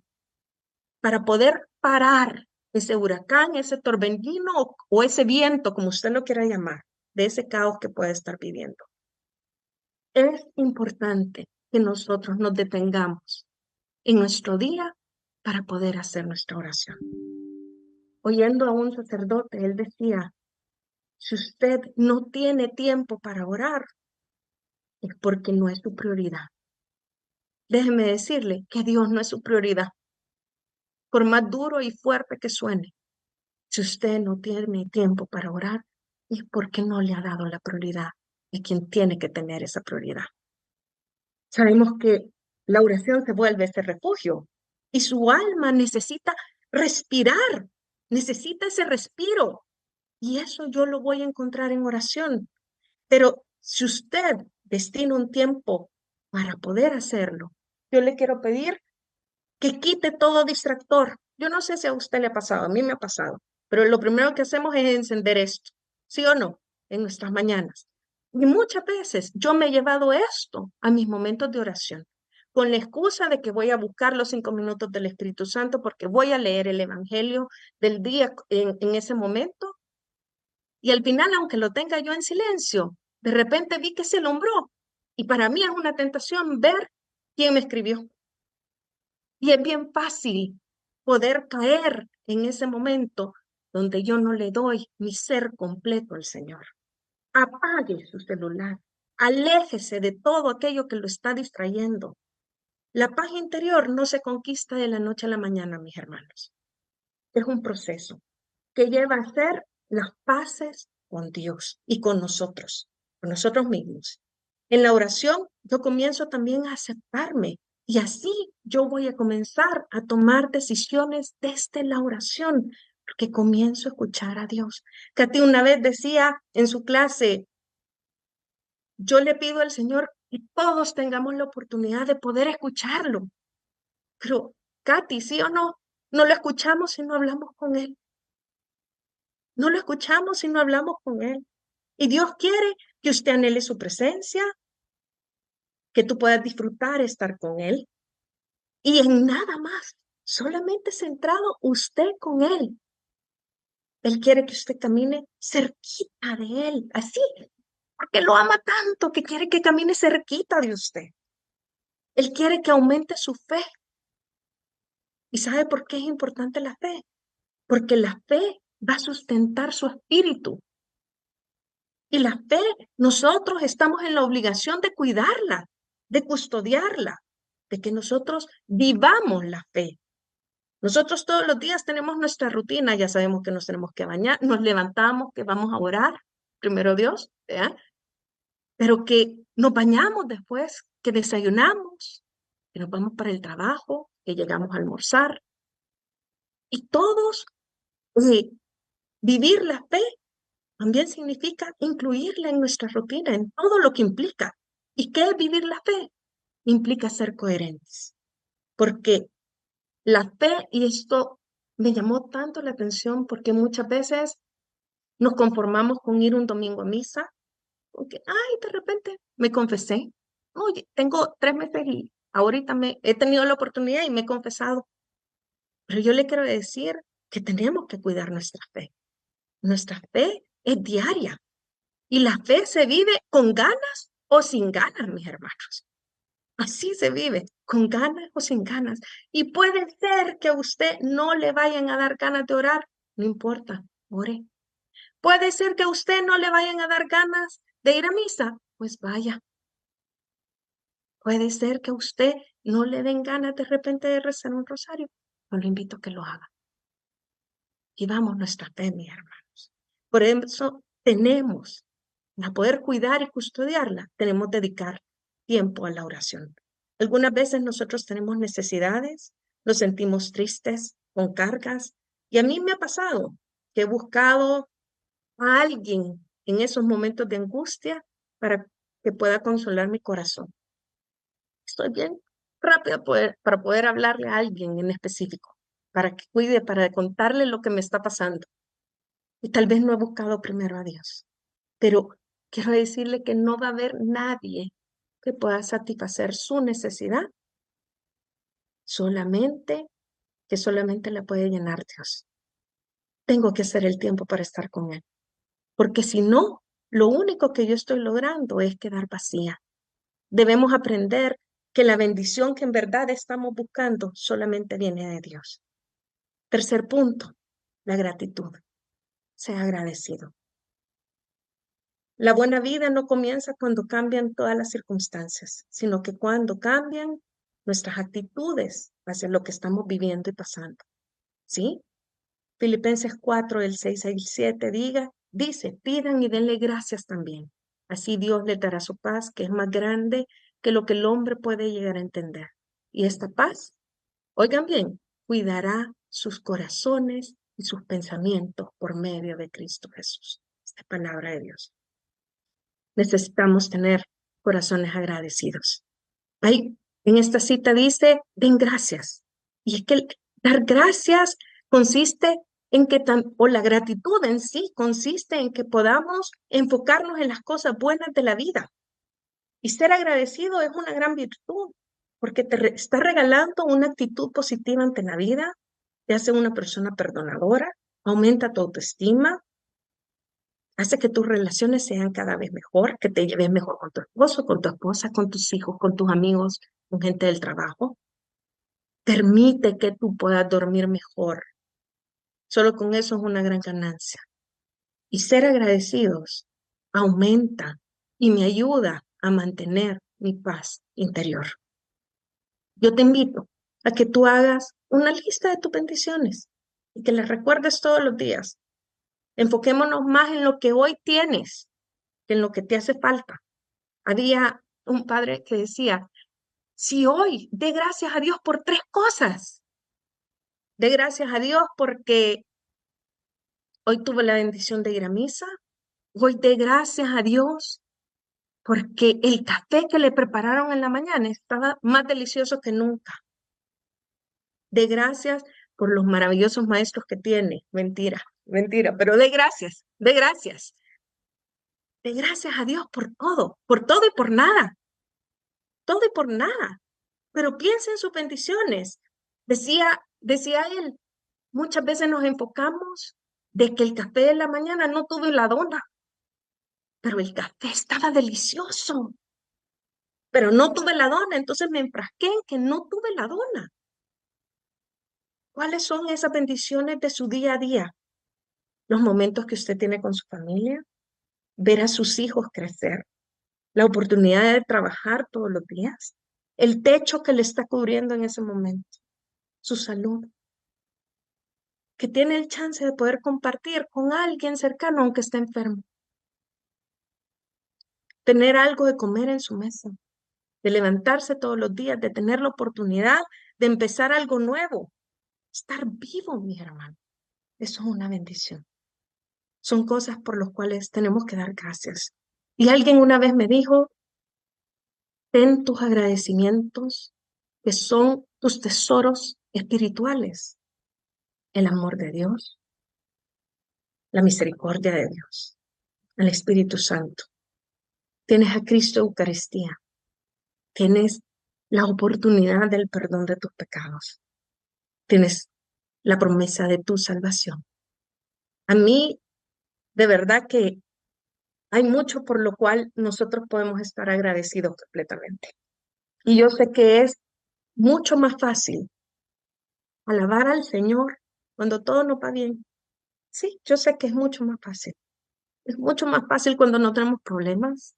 Speaker 1: para poder parar ese huracán, ese torbellino o ese viento, como usted lo quiera llamar, de ese caos que puede estar viviendo. Es importante que nosotros nos detengamos en nuestro día para poder hacer nuestra oración. Oyendo a un sacerdote, él decía, si usted no tiene tiempo para orar, es porque no es su prioridad. Déjeme decirle que Dios no es su prioridad. Por más duro y fuerte que suene, si usted no tiene tiempo para orar, es porque no le ha dado la prioridad a quien tiene que tener esa prioridad. Sabemos que la oración se vuelve ese refugio y su alma necesita respirar, necesita ese respiro. Y eso yo lo voy a encontrar en oración. Pero si usted destina un tiempo para poder hacerlo, yo le quiero pedir que quite todo distractor. Yo no sé si a usted le ha pasado, a mí me ha pasado, pero lo primero que hacemos es encender esto, ¿sí o no? En nuestras mañanas. Y muchas veces yo me he llevado esto a mis momentos de oración, con la excusa de que voy a buscar los 5 minutos del Espíritu Santo porque voy a leer el Evangelio del día en ese momento. Y al final, aunque lo tenga yo en silencio, de repente vi que se alumbró. Y para mí es una tentación ver quién me escribió. Y es bien fácil poder caer en ese momento donde yo no le doy mi ser completo al Señor. Apague su celular, aléjese de todo aquello que lo está distrayendo. La paz interior no se conquista de la noche a la mañana, mis hermanos. Es un proceso que lleva a hacer las paces con Dios y con nosotros mismos. En la oración yo comienzo también a aceptarme y así yo voy a comenzar a tomar decisiones desde la oración, porque comienzo a escuchar a Dios. Katy una vez decía en su clase, yo le pido al Señor que todos tengamos la oportunidad de poder escucharlo. Pero, Katy, ¿sí o no? No lo escuchamos si no hablamos con Él. No lo escuchamos si no hablamos con Él. Y Dios quiere que usted anhele su presencia, que tú puedas disfrutar estar con Él y en nada más, solamente centrado usted con Él. Él quiere que usted camine cerquita de Él, así, porque lo ama tanto que quiere que camine cerquita de usted. Él quiere que aumente su fe. ¿Y sabe por qué es importante la fe? Porque la fe va a sustentar su espíritu. Y la fe, nosotros estamos en la obligación de cuidarla, de custodiarla, de que nosotros vivamos la fe. Nosotros todos los días tenemos nuestra rutina, ya sabemos que nos tenemos que bañar, nos levantamos, que vamos a orar, primero Dios, ¿verdad? Pero que nos bañamos después, que desayunamos, que nos vamos para el trabajo, que llegamos a almorzar. Y todos, eh, vivir la fe también significa incluirla en nuestra rutina, en todo lo que implica. ¿Y qué es vivir la fe? Implica ser coherentes, porque la fe, y esto me llamó tanto la atención, porque muchas veces nos conformamos con ir un domingo a misa, porque, ay, de repente me confesé, Oye, tengo 3 meses y ahorita he tenido la oportunidad y me he confesado. Pero yo le quiero decir que tenemos que cuidar nuestra fe. Nuestra fe es diaria y la fe se vive con ganas o sin ganas, mis hermanos. Así se vive, con ganas o sin ganas. Y puede ser que a usted no le vayan a dar ganas de orar, no importa, ore. Puede ser que a usted no le vayan a dar ganas de ir a misa, pues vaya. Puede ser que a usted no le den ganas de repente de rezar un rosario, yo lo invito a que lo haga. Y vamos nuestra fe, mis hermanos. Por eso tenemos, para poder cuidar y custodiarla, tenemos que dedicar tiempo a la oración. Algunas veces nosotros tenemos necesidades, nos sentimos tristes, con cargas, y a mí me ha pasado que he buscado a alguien en esos momentos de angustia para que pueda consolar mi corazón. Estoy bien rápida para poder hablarle a alguien en específico, para que cuide, para contarle lo que me está pasando. Y tal vez no he buscado primero a Dios, pero quiero decirle que no va a haber nadie que pueda satisfacer su necesidad, solamente que solamente la puede llenar Dios. Tengo que hacer el tiempo para estar con Él, porque si no, lo único que yo estoy logrando es quedar vacía. Debemos aprender que la bendición que en verdad estamos buscando solamente viene de Dios. Tercer punto, la gratitud. Sea agradecido. La buena vida no comienza cuando cambian todas las circunstancias, sino que cuando cambian nuestras actitudes hacia lo que estamos viviendo y pasando. ¿Sí? Filipenses 4, del 6 al 7 dice, pidan y denle gracias también. Así Dios les dará su paz, que es más grande que lo que el hombre puede llegar a entender. Y esta paz, oigan bien, cuidará sus corazones y sus pensamientos por medio de Cristo Jesús. Esta palabra de Dios. Necesitamos tener corazones agradecidos. Ahí, en esta cita dice, den gracias. Y es que dar gracias consiste en que, o la gratitud en sí consiste en que podamos enfocarnos en las cosas buenas de la vida. Y ser agradecido es una gran virtud, porque te está regalando una actitud positiva ante la vida, te hace una persona perdonadora, aumenta tu autoestima, hace que tus relaciones sean cada vez mejor, que te lleves mejor con tu esposo, con tu esposa, con tus hijos, con tus amigos, con gente del trabajo. Permite que tú puedas dormir mejor. Solo con eso es una gran ganancia. Y ser agradecidos aumenta y me ayuda a mantener mi paz interior. Yo te invito a que tú hagas una lista de tus bendiciones y que las recuerdes todos los días. Enfoquémonos más en lo que hoy tienes que en lo que te hace falta. Había un padre que decía, si hoy dé gracias a Dios por 3 cosas, dé gracias a Dios porque hoy tuve la bendición de ir a misa, hoy dé gracias a Dios porque el café que le prepararon en la mañana estaba más delicioso que nunca. Dé gracias por los maravillosos maestros que tiene. Mentira, mentira, pero dé gracias, dé gracias. Dé gracias a Dios por todo y por nada. Todo y por nada. Pero piensa en sus bendiciones. Decía él, muchas veces nos enfocamos de que el café de la mañana no tuve la dona, pero el café estaba delicioso, pero no tuve la dona, entonces me enfrasqué en que no tuve la dona. ¿Cuáles son esas bendiciones de su día a día? Los momentos que usted tiene con su familia, ver a sus hijos crecer, la oportunidad de trabajar todos los días, el techo que le está cubriendo en ese momento, su salud, que tiene el chance de poder compartir con alguien cercano aunque esté enfermo. Tener algo de comer en su mesa, de levantarse todos los días, de tener la oportunidad de empezar algo nuevo. Estar vivo, mi hermano, eso es una bendición. Son cosas por las cuales tenemos que dar gracias. Y alguien una vez me dijo, ten tus agradecimientos, que son tus tesoros espirituales, el amor de Dios, la misericordia de Dios, el Espíritu Santo. Tienes a Cristo Eucaristía. Tienes la oportunidad del perdón de tus pecados. Tienes la promesa de tu salvación. A mí, de verdad que hay mucho por lo cual nosotros podemos estar agradecidos completamente. Y yo sé que es mucho más fácil alabar al Señor cuando todo no va bien. Sí, yo sé que es mucho más fácil. Es mucho más fácil cuando no tenemos problemas,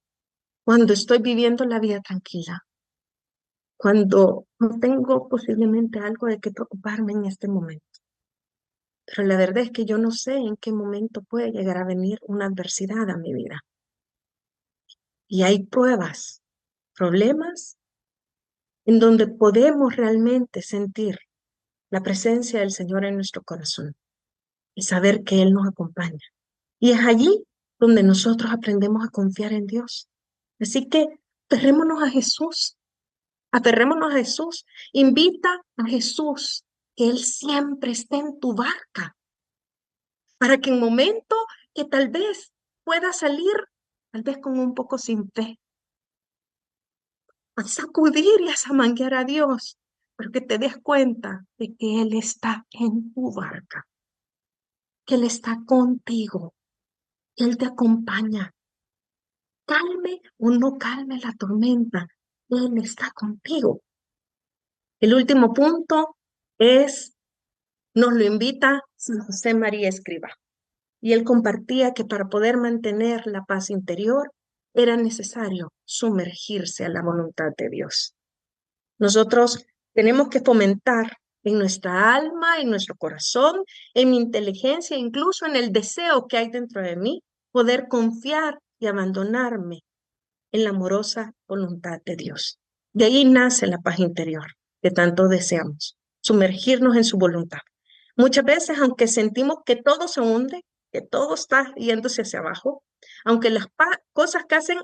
Speaker 1: cuando estoy viviendo la vida tranquila, cuando no tengo posiblemente algo de qué preocuparme en este momento. Pero la verdad es que yo no sé en qué momento puede llegar a venir una adversidad a mi vida. Y hay pruebas, problemas en donde podemos realmente sentir la presencia del Señor en nuestro corazón y saber que Él nos acompaña. Y es allí donde nosotros aprendemos a confiar en Dios. Así que aferrémonos a Jesús, aferrémonos a Jesús, invita a Jesús, que Él siempre esté en tu barca, para que en momento que tal vez pueda salir, tal vez con un poco sin fe, a sacudir y a zamanguear a Dios, pero que te des cuenta de que Él está en tu barca, que Él está contigo, que Él te acompaña. Calme o no calme la tormenta, Él está contigo. El último punto es, nos lo invita San José María Escrivá. Y él compartía que para poder mantener la paz interior era necesario sumergirse a la voluntad de Dios. Nosotros tenemos que fomentar en nuestra alma, en nuestro corazón, en mi inteligencia, incluso en el deseo que hay dentro de mí, poder confiar y abandonarme en la amorosa voluntad de Dios. De ahí nace la paz interior que tanto deseamos, sumergirnos en su voluntad. Muchas veces, aunque sentimos que todo se hunde, que todo está yéndose hacia abajo, aunque cosas que hacen,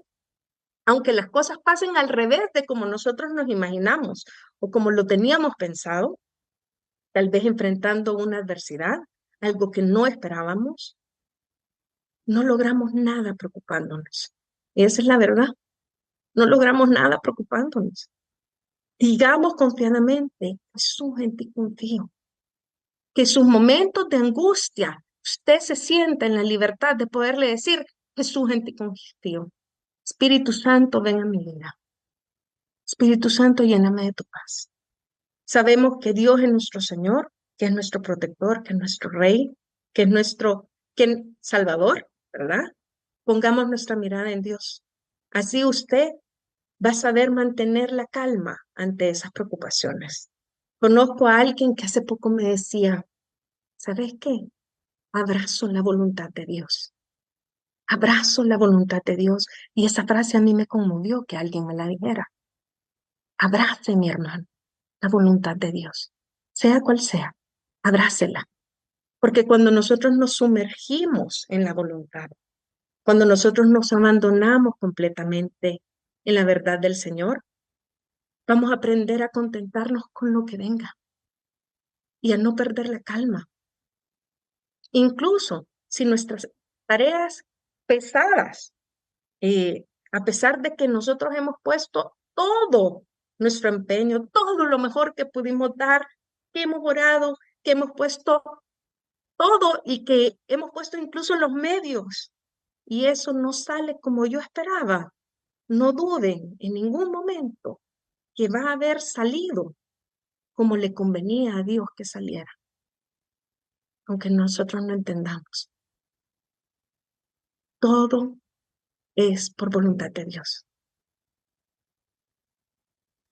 Speaker 1: aunque las cosas pasen al revés de como nosotros nos imaginamos o como lo teníamos pensado, tal vez enfrentando una adversidad, algo que no esperábamos, no logramos nada preocupándonos. Y esa es la verdad. No logramos nada preocupándonos. Digamos confiadamente, Jesús, en ti confío. Que sus momentos de angustia, usted se sienta en la libertad de poderle decir, Jesús, en ti confío. Espíritu Santo, ven a mi vida. Espíritu Santo, lléname de tu paz. Sabemos que Dios es nuestro Señor, que es nuestro protector, que es nuestro Rey, que es nuestro Salvador, ¿verdad? Pongamos nuestra mirada en Dios. Así usted va a saber mantener la calma ante esas preocupaciones. Conozco a alguien que hace poco me decía, ¿sabes qué? Abrazo la voluntad de Dios. Abrazo la voluntad de Dios. Y esa frase a mí me conmovió que alguien me la dijera. Abrace, mi hermano, la voluntad de Dios. Sea cual sea, abrácela. Porque cuando nosotros nos sumergimos en la voluntad, cuando nosotros nos abandonamos completamente en la verdad del Señor, vamos a aprender a contentarnos con lo que venga y a no perder la calma. Incluso si nuestras tareas pesadas, a pesar de que nosotros hemos puesto todo nuestro empeño, todo lo mejor que pudimos dar, que hemos orado, que hemos puesto todo y que hemos puesto incluso los medios, y eso no sale como yo esperaba, no duden en ningún momento que va a haber salido como le convenía a Dios que saliera, aunque nosotros no entendamos. Todo es por voluntad de Dios.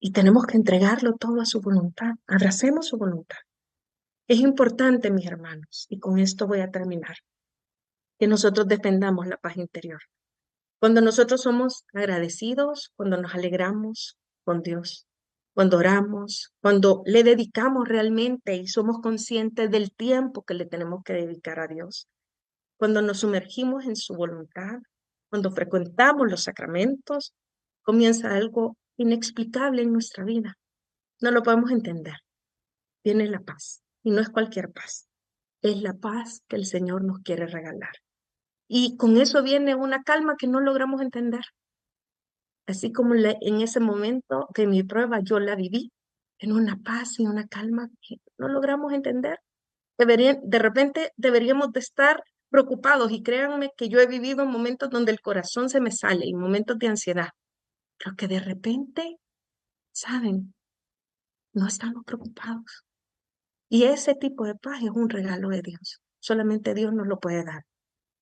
Speaker 1: Y tenemos que entregarlo todo a su voluntad. Abracemos su voluntad. Es importante, mis hermanos, y con esto voy a terminar, que nosotros defendamos la paz interior. Cuando nosotros somos agradecidos, cuando nos alegramos con Dios, cuando oramos, cuando le dedicamos realmente y somos conscientes del tiempo que le tenemos que dedicar a Dios, cuando nos sumergimos en su voluntad, cuando frecuentamos los sacramentos, comienza algo inexplicable en nuestra vida. No lo podemos entender. Viene la paz. Y no es cualquier paz. Es la paz que el Señor nos quiere regalar. Y con eso viene una calma que no logramos entender. así como en ese momento de mi prueba yo la viví en una paz y una calma que no logramos entender. De repente deberíamos de estar preocupados y créanme que yo he vivido momentos donde el corazón se me sale y momentos de ansiedad, pero que de repente, ¿saben? No estamos preocupados. Y ese tipo de paz es un regalo de Dios. Solamente Dios nos lo puede dar.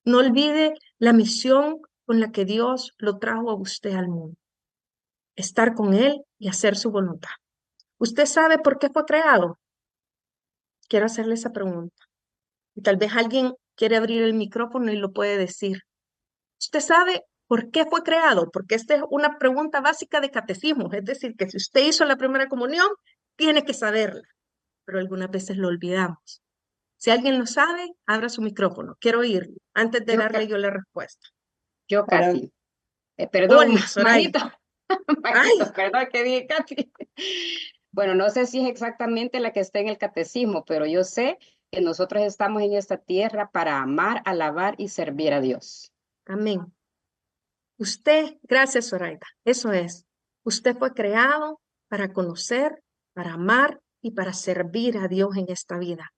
Speaker 1: No olvide la misión con la que Dios lo trajo a usted al mundo. Estar con Él y hacer su voluntad. ¿Usted sabe por qué fue creado? Quiero hacerle esa pregunta. Y tal vez alguien quiere abrir el micrófono y lo puede decir. ¿Usted sabe por qué fue creado? Porque esta es una pregunta básica de catecismo. Es decir, que si usted hizo la primera comunión, tiene que saberla. Pero algunas veces lo olvidamos. Si alguien lo sabe, abra su micrófono. Quiero oírlo antes de
Speaker 2: Yo,
Speaker 1: darle yo la respuesta.
Speaker 2: yo casi. Perdón,
Speaker 1: Hola, Soraya.
Speaker 2: manito,
Speaker 1: Ay,
Speaker 2: manito, perdón que dije casi. Bueno, no sé si es exactamente la que está en el catecismo, pero yo sé que nosotros estamos en esta tierra para amar, alabar y servir a Dios.
Speaker 1: amén. Usted, gracias, Zoraida. Eso es. Usted fue creado para conocer, para amar y para servir a Dios en esta vida,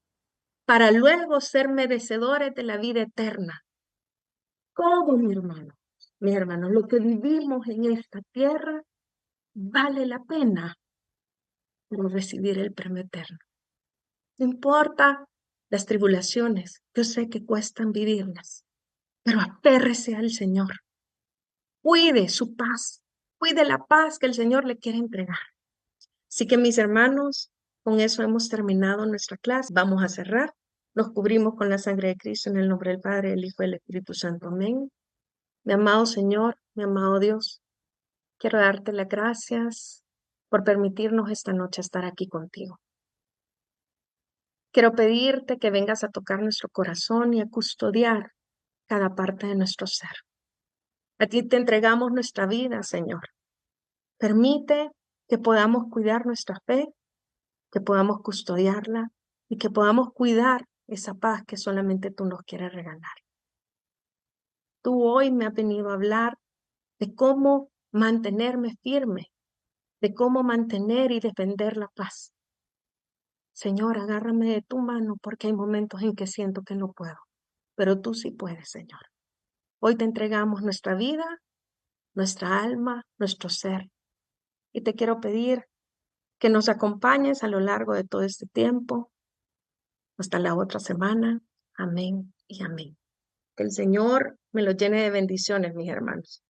Speaker 1: para luego ser merecedores de la vida eterna. Todo, mi hermano, lo que vivimos en esta tierra vale la pena por recibir el premio eterno. No importa las tribulaciones, yo sé que cuestan vivirlas, pero apérrese al Señor. Cuide su paz, cuide la paz que el Señor le quiere entregar. Así que mis hermanos, con eso hemos terminado nuestra clase. Vamos a cerrar. Nos cubrimos con la sangre de Cristo en el nombre del Padre, del Hijo y del Espíritu Santo. Amén. Mi amado Señor, mi amado Dios, quiero darte las gracias por permitirnos esta noche estar aquí contigo. Quiero pedirte que vengas a tocar nuestro corazón y a custodiar cada parte de nuestro ser. A ti te entregamos nuestra vida, Señor. Permite que podamos cuidar nuestra fe, que podamos custodiarla y que podamos cuidar esa paz que solamente tú nos quieres regalar. Tú hoy me has venido a hablar de cómo mantenerme firme, de cómo mantener y defender la paz. Señor, agárrame de tu mano porque hay momentos en que siento que no puedo, pero tú sí puedes, Señor. Hoy te entregamos nuestra vida, nuestra alma, nuestro ser. Y te quiero pedir que nos acompañes a lo largo de todo este tiempo, hasta la otra semana. Amén y amén. Que el Señor me lo llene de bendiciones, mis hermanos.